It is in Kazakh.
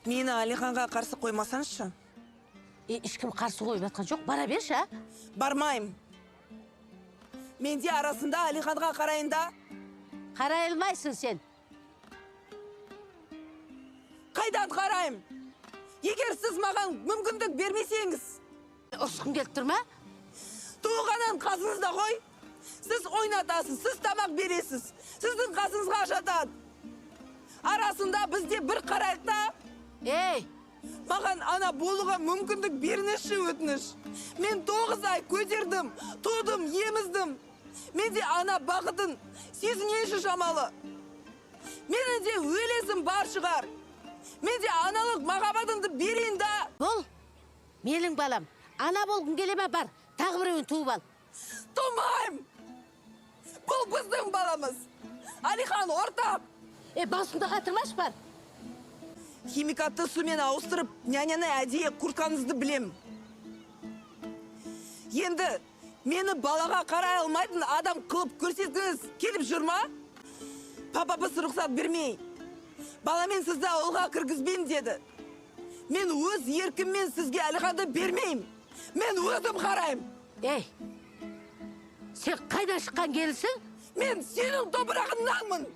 Meni Алиханға қарсы қоймасаңызшы. Ешкім қарсы қойып жатқан жоқ, бара берші, а? Бармайым. Мен де арасында Алиханға қарайында. Қарай алмайсың сен. Қайдан қарайым? Егер сіз маған мүмкіндік бермесеңіз. Ұрысқың келіп тұр ма? Туғаннан қасыңызда ғой. Сіз ойнатасыз, сіз тамақ бересіз. Сіздің қасыңызға жатады. Арасында бізде бір қарайықта. Ей! Маған ана болуға мүмкіндік беріңізші, өтініш. Мен 9 ай көтердім, тудым, еміздім. Менде ана бақытын сезінеші шамалы. Менің де өлесім бар шығар. Менде аналық махаббатымды берейін да. Бол, менің балам. Ана болғың келеме бар. Тағы біреуін туып ал. Тумайым. Бұл біздің баламыз. Алихан ортақ. Басында қатырмаш бар. Химикатты сумен ауыстырып, няняны әдейі құртқаныңызды білем. Енді мені балаға қарай алмайтын адам қылып көрсеткіңіз келіп жүрма? Папапыз рұқсат бермей. Баламен сізді ауылға кіргізбейм деді. Мен өз еркіммен сізге Алиханды бермейм. Мен өзім қарайым. Ей, сен қайда шыққан келісің? Мен сенің топырағыңнанмын.